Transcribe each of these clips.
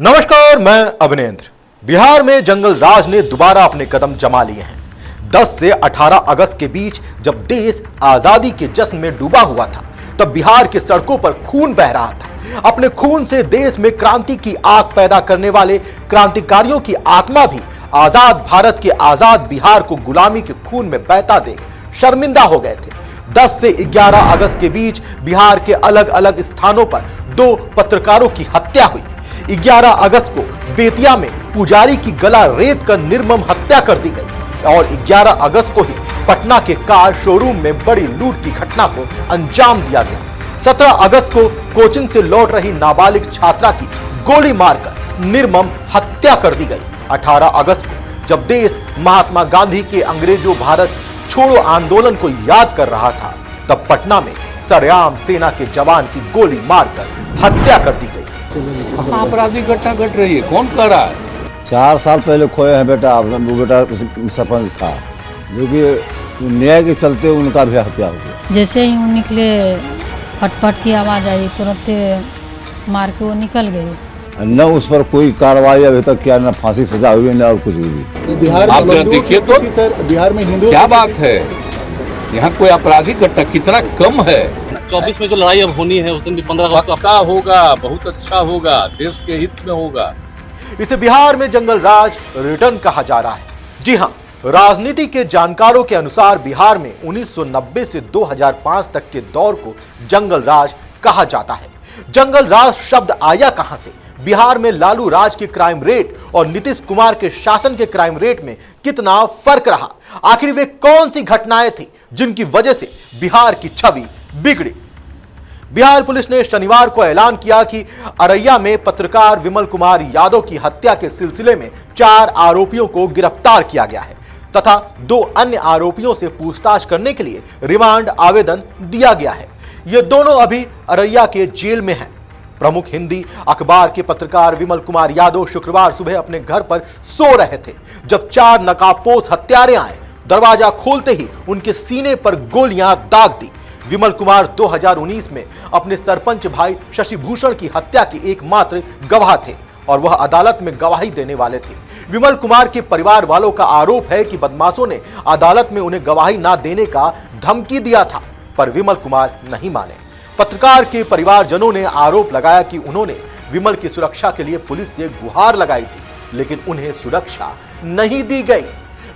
नमस्कार, मैं अभिनेंद्र। बिहार में जंगल राज ने दोबारा अपने कदम जमा लिए हैं। 10 से 18 अगस्त के बीच जब देश आजादी के जश्न में डूबा हुआ था, तब बिहार के सड़कों पर खून बह रहा था। अपने खून से देश में क्रांति की आग पैदा करने वाले क्रांतिकारियों की आत्मा भी आजाद भारत के आजाद बिहार को गुलामी के खून में बहता देख शर्मिंदा हो गए थे। 10 से 11 अगस्त के बीच बिहार के अलग अलग स्थानों पर 2 पत्रकारों की हत्या हुई। 11 अगस्त को बेतिया में पुजारी की गला रेत कर निर्मम हत्या कर दी गई और 11 अगस्त को ही पटना के कार शोरूम में बड़ी लूट की घटना को अंजाम दिया गया। 17 अगस्त को कोचिंग से लौट रही नाबालिग छात्रा की गोली मारकर निर्मम हत्या कर दी गई। 18 अगस्त को जब देश महात्मा गांधी के अंग्रेजों भारत छोड़ो आंदोलन को याद कर रहा था, तब पटना में सरेआम सेना के जवान की गोली मारकर हत्या कर दी गई। आपराधिक घटना घट रही है, कौन कर रहा है? 4 साल पहले खोए हैं बेटा। वो बेटा सरपंच था, जो कि न्याय के चलते उनका भी हत्या हो गया। जैसे ही वो निकले, फटफट की आवाज़ आई, तुरंत मार के वो निकल गई। न उस पर कोई कार्रवाई अभी तक किया, न फांसी सजा हुई, न और कुछ भी। बिहार आप देखिए तो सर, बिहार में हिंदू क्या बात है, यहाँ कोई आपराधिक घटना कितना कम है। 24 में जो लड़ाई अब होनी है, उस दिन भी 15 अगस्त को पक्का होगा, बहुत अच्छा होगा, देश के हित में होगा। इसे बिहार में जंगल राज रिटर्न कहा जा रहा है। जी हां, राजनीति के जानकारों के अनुसार बिहार में 1990 से 2005 तक के दौर को जंगल राज कहा जाता है। जंगल राज शब्द आया कहां से? बिहार में लालू राज के क्राइम रेट और नीतीश कुमार के शासन के क्राइम रेट में कितना फर्क रहा? आखिर वे कौन सी घटनाएं थी जिनकी वजह से बिहार की छवि बिगड़ी? बिहार पुलिस ने शनिवार को ऐलान किया कि अररिया में पत्रकार विमल कुमार यादव की हत्या के सिलसिले में 4 आरोपियों को गिरफ्तार किया गया है तथा 2 अन्य आरोपियों से पूछताछ करने के लिए रिमांड आवेदन दिया गया है। ये दोनों अभी अररिया के जेल में हैं। प्रमुख हिंदी अखबार के पत्रकार विमल कुमार यादव शुक्रवार सुबह अपने घर पर सो रहे थे जब 4 नकाबपोश हत्यारे आए। दरवाजा खोलते ही उनके सीने पर गोलियां दाग दी। विमल कुमार 2019 में अपने सरपंच भाई शशि भूषण की हत्या के एकमात्र गवाह थे और वह अदालत में गवाही देने वाले थे। विमल कुमार के परिवार वालों का आरोप है कि बदमाशों ने अदालत में उन्हें गवाही ना देने का धमकी दिया था, पर विमल कुमार नहीं माने। पत्रकार के परिवारजनों ने आरोप लगाया कि उन्होंने विमल की सुरक्षा के लिए पुलिस से गुहार लगाई थी, लेकिन उन्हें सुरक्षा नहीं दी गई।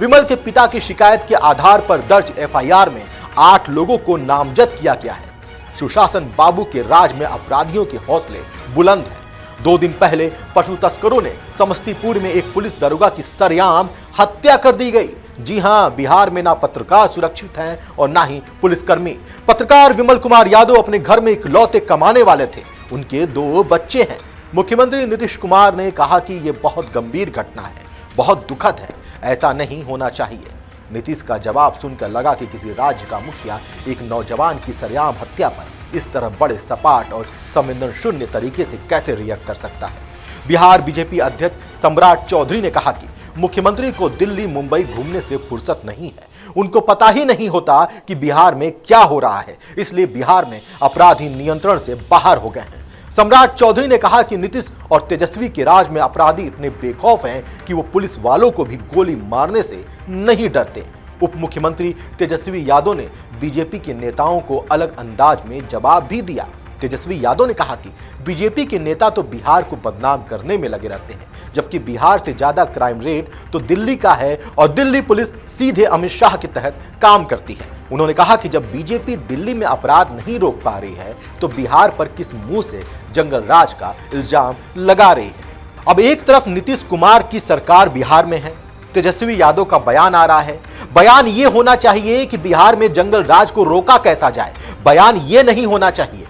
विमल के पिता की शिकायत के आधार पर दर्ज एफआईआर में 8 लोगों को नामजद किया गया है। सुशासन बाबू के राज में अपराधियों के हौसले बुलंद हैं। 2 दिन पहले पशु तस्करों ने समस्तीपुर में एक पुलिस दरोगा की सरेआम हत्या कर दी गई। जी हां, बिहार में ना पत्रकार सुरक्षित हैं और ना ही पुलिसकर्मी। पत्रकार विमल कुमार यादव अपने घर में इकलौते कमाने वाले थे। उनके 2 बच्चे हैं। मुख्यमंत्री नीतीश कुमार ने कहा कि यह बहुत गंभीर घटना है, बहुत दुखद है, ऐसा नहीं होना चाहिए। नीतीश का जवाब सुनकर लगा कि किसी राज्य का मुखिया एक नौजवान की सरेआम हत्या पर इस तरह बड़े सपाट और संवेदन शून्य तरीके से कैसे रिएक्ट कर सकता है। बिहार बीजेपी अध्यक्ष सम्राट चौधरी ने कहा कि मुख्यमंत्री को दिल्ली मुंबई घूमने से फुर्सत नहीं है। उनको पता ही नहीं होता कि बिहार में क्या हो रहा है, इसलिए बिहार में अपराधी नियंत्रण से बाहर हो गए हैं। सम्राट चौधरी ने कहा कि नीतीश और तेजस्वी के राज में अपराधी इतने बेखौफ हैं कि वो पुलिस वालों को भी गोली मारने से नहीं डरते। उप मुख्यमंत्री तेजस्वी यादव ने बीजेपी के नेताओं को अलग अंदाज में जवाब भी दिया। तेजस्वी यादव ने कहा कि बीजेपी के नेता तो बिहार को बदनाम करने में लगे रहते हैं, जबकि बिहार से ज्यादा क्राइम रेट तो दिल्ली का है और दिल्ली पुलिस सीधे अमित शाह के तहत काम करती है। उन्होंने कहा कि जब बीजेपी दिल्ली में अपराध नहीं रोक पा रही है, तो बिहार पर किस मुंह से जंगल राज का इल्जाम लगा रही है। अब एक तरफ नीतीश कुमार की सरकार बिहार में है, तेजस्वी यादव का बयान आ रहा है। बयान ये होना चाहिए कि बिहार में जंगल राज को रोका कैसा जाए। बयान ये नहीं होना चाहिए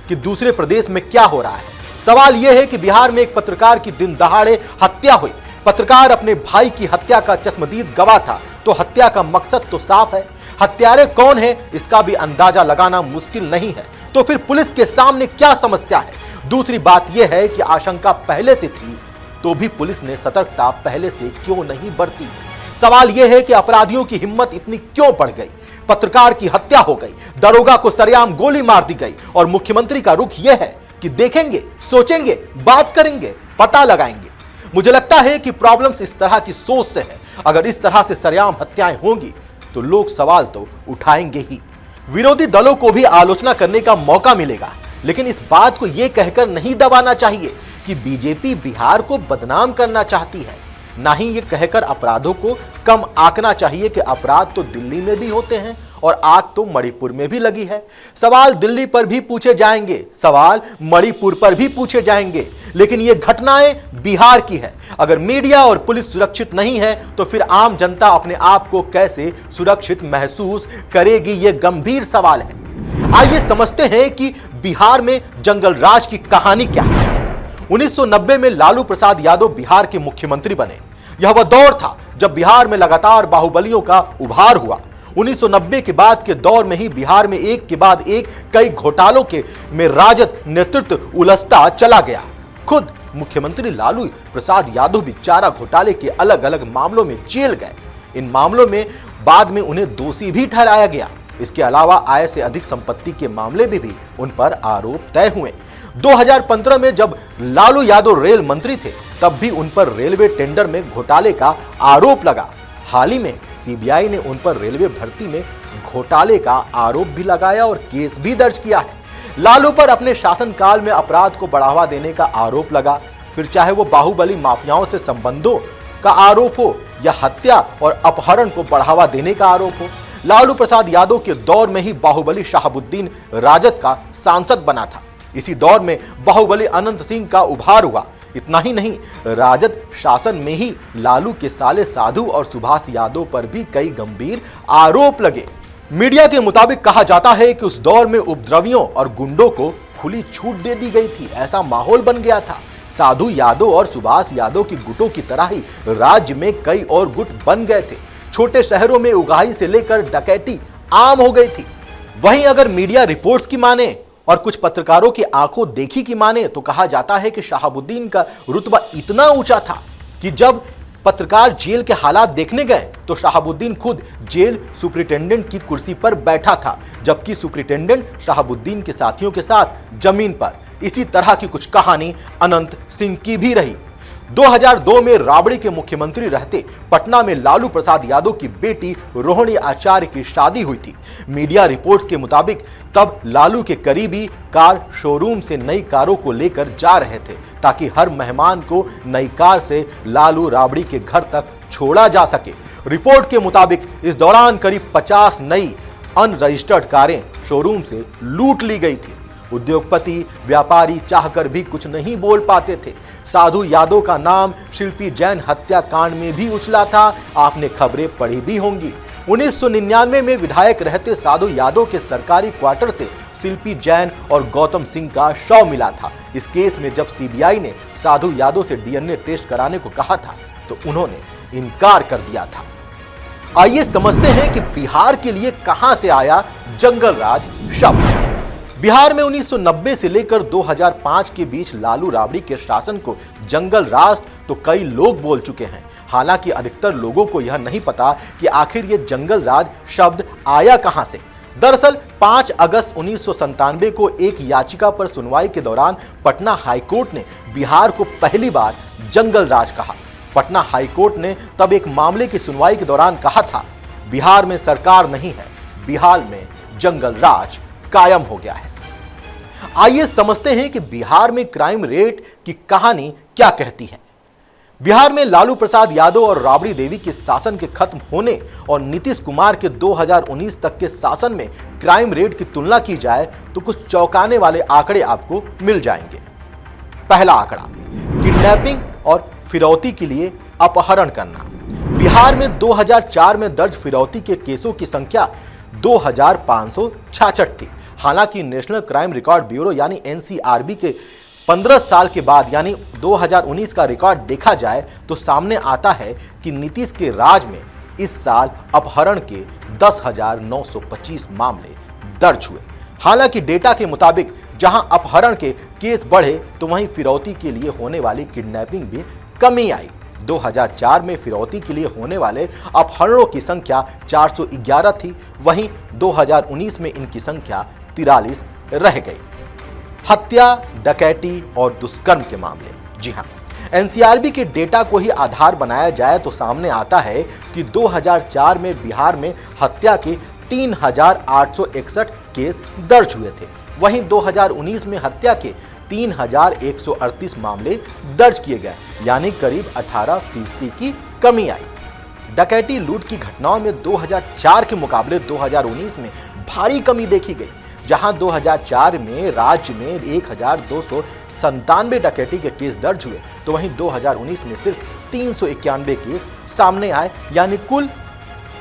कि दूसरे प्रदेश में क्या हो रहा है। सवाल यह है कि बिहार में एक पत्रकार की दिन दहाड़े हत्या हुई। पत्रकार अपने भाई की हत्या का चश्मदीद गवाह था, तो हत्या का मकसद तो साफ है। हत्यारे कौन है इसका भी अंदाजा लगाना मुश्किल नहीं है। तो फिर पुलिस के सामने क्या समस्या है? दूसरी बात यह है कि आशंका पहले से थी, तो भी पुलिस ने सतर्कता पहले से क्यों नहीं बरती? सवाल यह है कि अपराधियों की हिम्मत इतनी क्यों बढ़ गई? पत्रकार की हत्या हो गई, दरोगा को सरेआम गोली मार दी गई और मुख्यमंत्री का रुख यह है कि देखेंगे, सोचेंगे, बात करेंगे, पता लगाएंगे। मुझे लगता है कि प्रॉब्लम्स इस तरह की सोच से है। अगर इस तरह से सरेआम हत्याएं होंगी तो लोग सवाल तो उठाएंगे ही। विरोधी दलों को भी आलोचना करने का मौका मिलेगा, लेकिन इस बात को यह कहकर नहीं दबाना चाहिए कि बीजेपी बिहार को बदनाम करना चाहती है। ना ही ये कहकर अपराधों को कम आंकना चाहिए कि अपराध तो दिल्ली में भी होते हैं और आग तो मणिपुर में भी लगी है। सवाल दिल्ली पर भी पूछे जाएंगे, सवाल मणिपुर पर भी पूछे जाएंगे, लेकिन ये घटनाएं बिहार की है। अगर मीडिया और पुलिस सुरक्षित नहीं है तो फिर आम जनता अपने आप को कैसे सुरक्षित महसूस करेगी, ये गंभीर सवाल है। आइए समझते हैं कि बिहार में जंगल राज की कहानी क्या है। 1990 में लालू प्रसाद यादव बिहार के मुख्यमंत्री बने। यह वह दौर था जब बिहार में लगातार बाहुबलियों का उभार हुआ। 1990 के बाद के दौर में ही बिहार में एक के बाद एक कई घोटालों में राजद नेतृत्व उलझता चला गया। खुद मुख्यमंत्री लालू प्रसाद यादव भी चारा घोटाले के अलग अलग मामलों में जेल गए। इन मामलों में बाद में उन्हें दोषी भी ठहराया गया। इसके अलावा आय से अधिक संपत्ति के मामले में भी उन पर आरोप तय हुए। 2015 में जब लालू यादव रेल मंत्री थे तब भी उन पर रेलवे टेंडर में घोटाले का आरोप लगा। हाल ही में सीबीआई ने उन पर रेलवे भर्ती में घोटाले का आरोप भी लगाया और केस भी दर्ज किया है। लालू पर अपने शासनकाल में अपराध को बढ़ावा देने का आरोप लगा, फिर चाहे वो बाहुबली माफियाओं से संबंधों का आरोप हो या हत्या और अपहरण को बढ़ावा देने का आरोप हो। लालू प्रसाद यादव के दौर में ही बाहुबली शहाबुद्दीन राजद का सांसद बना था। इसी दौर में बाहुबली अनंत सिंह का उभार हुआ। इतना ही नहीं, राजद शासन में ही लालू के साले साधु और सुभाष यादव पर भी कई गंभीर आरोप लगे। मीडिया के मुताबिक कहा जाता है कि उस दौर में उपद्रवियों और गुंडों को खुली छूट दे दी गई थी। ऐसा माहौल बन गया था। साधु यादव और सुभाष यादव की गुटों की तरह ही राज्य में कई और गुट बन गए थे। छोटे शहरों में उगाही से लेकर डकैती आम हो गई थी। वहीं अगर मीडिया रिपोर्ट्स की माने और कुछ पत्रकारों की आंखों देखी की माने तो कहा जाता है कि शहाबुद्दीन का रुतबा इतना ऊंचा था कि जब पत्रकार जेल के हालात देखने गए तो शहाबुद्दीन खुद जेल सुपरिटेंडेंट की कुर्सी पर बैठा था, जबकि सुपरिटेंडेंट शहाबुद्दीन के साथियों के साथ जमीन पर। इसी तरह की कुछ कहानी अनंत सिंह की भी रही। 2002 में राबड़ी के मुख्यमंत्री रहते पटना में लालू प्रसाद यादव की बेटी रोहिणी आचार्य की शादी हुई थी। मीडिया रिपोर्ट्स के मुताबिक तब लालू के करीबी कार शोरूम से नई कारों को लेकर जा रहे थे ताकि हर मेहमान को नई कार से लालू राबड़ी के घर तक छोड़ा जा सके। रिपोर्ट के मुताबिक इस दौरान करीब 50 नई अनरजिस्टर्ड कारें शोरूम से लूट ली गई थी। उद्योगपति व्यापारी चाहकर भी कुछ नहीं बोल पाते थे। साधु यादव का नाम शिल्पी जैन हत्याकांड में भी उछला था। आपने खबरें पढ़ी भी होंगी। 1999 में विधायक रहते साधु यादव के सरकारी क्वार्टर से शिल्पी जैन और गौतम सिंह का शव मिला था। इस केस में जब सीबीआई ने साधु यादव से डीएनए टेस्ट कराने को कहा था तो उन्होंने इनकार कर दिया था। आइए समझते हैं कि बिहार के लिए कहां से आया जंगल राज शब्द। बिहार में 1990 से लेकर 2005 के बीच लालू राबड़ी के शासन को जंगल राज तो कई लोग बोल चुके हैं। हालांकि अधिकतर लोगों को यह नहीं पता कि आखिर ये जंगल राज शब्द आया कहां से। दरअसल 5 अगस्त 1997 को एक याचिका पर सुनवाई के दौरान पटना हाईकोर्ट ने बिहार को पहली बार जंगल राज कहा। पटना हाईकोर्ट ने तब एक मामले की सुनवाई के दौरान कहा था, बिहार में सरकार नहीं है, बिहार में जंगल राज कायम हो गया है। आइए समझते हैं कि बिहार में क्राइम रेट की कहानी क्या कहती है। बिहार में लालू प्रसाद यादव और राबड़ी देवी के शासन के खत्म होने और नीतीश कुमार के 2019 तक के शासन में क्राइम रेट की तुलना की जाए तो कुछ चौंकाने वाले आंकड़े आपको मिल जाएंगे। पहला आंकड़ा, किडनैपिंग और फिरौती के लिए अपहरण करना। बिहार में 2004 में दर्ज फिरौती के केसों की संख्या 2566 थी। हालांकि नेशनल क्राइम रिकॉर्ड ब्यूरो यानी एनसीआरबी के 15 साल के बाद यानी 2019 का रिकॉर्ड देखा जाए तो सामने आता है कि नीतीश के राज में इस साल अपहरण के 10,925 मामले दर्ज हुए। हालांकि डेटा के मुताबिक जहां अपहरण के केस बढ़े तो वहीं फिरौती के लिए होने वाली किडनैपिंग भी कमी आई। 2004 में फिरौती के लिए होने वाले अपहरणों की संख्या 411 थी, वहीं 2019 में इनकी संख्या 43 रह गई। हत्या, डकैती और दुष्कर्म के मामले, जी हां, एनसीआरबी के डेटा को ही आधार बनाया जाए तो सामने आता है कि 2004 में बिहार में हत्या के 3,861 केस दर्ज हुए थे। वहीं 2019 में हत्या के 3,138 मामले दर्ज किए गए, यानी करीब 18% की कमी आई। डकैती लूट की घटनाओं में 2004 के मुकाबले 2019 में भारी कमी देखी गई। जहां 2004 में राज्य में 1,297 डकैती के केस दर्ज हुए, तो वहीं 2019 में सिर्फ 391 केस सामने आए, यानी कुल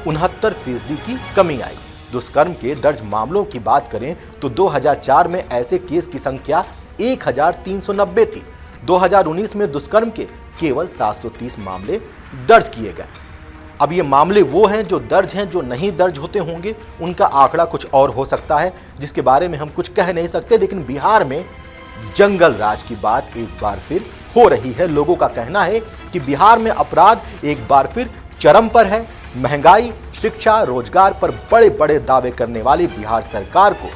69% की कमी आई। दुष्कर्म के दर्ज मामलों की बात करें तो 2004 में ऐसे केस की संख्या 1,390 थी। 2019 में दुष्कर्म के केवल 730 मामले दर्ज किए गए। अब ये मामले वो हैं जो दर्ज हैं, जो नहीं दर्ज होते होंगे उनका आंकड़ा कुछ और हो सकता है, जिसके बारे में हम कुछ कह नहीं सकते। लेकिन बिहार में जंगल राज की बात एक बार फिर हो रही है। लोगों का कहना है कि बिहार में अपराध एक बार फिर चरम पर है। महंगाई, शिक्षा, रोजगार पर बड़े बड़े दावे करने वाली बिहार सरकार को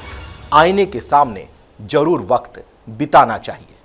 आईने के सामने जरूर वक्त बिताना चाहिए।